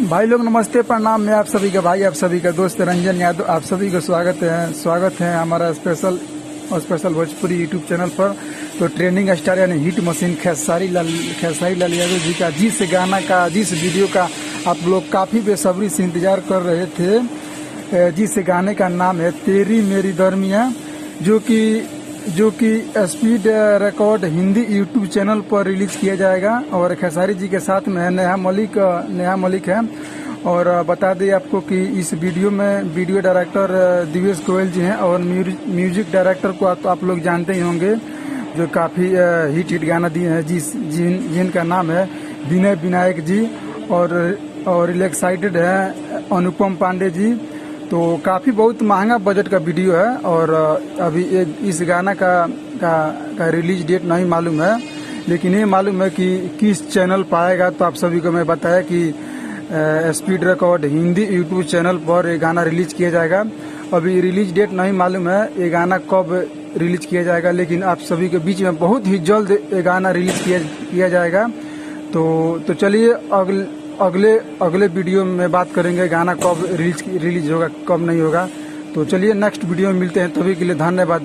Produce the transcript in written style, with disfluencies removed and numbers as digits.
भाई लोग नमस्ते, प्रणाम। मैं आप सभी का भाई, आप सभी का दोस्त रंजन यादव, आप सभी का स्वागत है हमारा स्पेशल भोजपुरी यूट्यूब चैनल पर। तो ट्रेंडिंग स्टार यानी हिट मशीन खेसारी लाल यादव जी का जिस गाना का, जिस वीडियो का आप लोग काफी बेसब्री से इंतजार कर रहे थे, जिस गाने का नाम है तेरी मेरी दरमिया, जो कि speed record Hindi YouTube channel पर रिलीज किया जाएगा। और खेसारी जी के साथ में नेहा मलिक है। और बता दें आपको कि इस वीडियो में वीडियो डायरेक्टर दिवेश गोयल जी हैं और म्यूजिक डायरेक्टर को आप लोग जानते ही होंगे, जो काफ़ी हिट गाना दिए हैं, जिनका नाम है विनय विनायक जी। और एक्साइटेड है अनुपम पांडे जी। तो काफ़ी बहुत महंगा बजट का वीडियो है। और अभी इस गाना का रिलीज डेट नहीं मालूम है, लेकिन ये मालूम है कि किस चैनल पर आएगा। तो आप सभी को मैं बताया कि speed record Hindi YouTube channel पर ये गाना रिलीज किया जाएगा। अभी रिलीज डेट नहीं मालूम है ये गाना कब रिलीज किया जाएगा, लेकिन आप सभी के बीच में बहुत ही जल्द ये गाना रिलीज किया जाएगा। तो चलिए अगले वीडियो में बात करेंगे गाना कब रिलीज होगा, कब नहीं होगा। तो चलिए नेक्स्ट वीडियो में मिलते हैं, तभी के लिए धन्यवाद।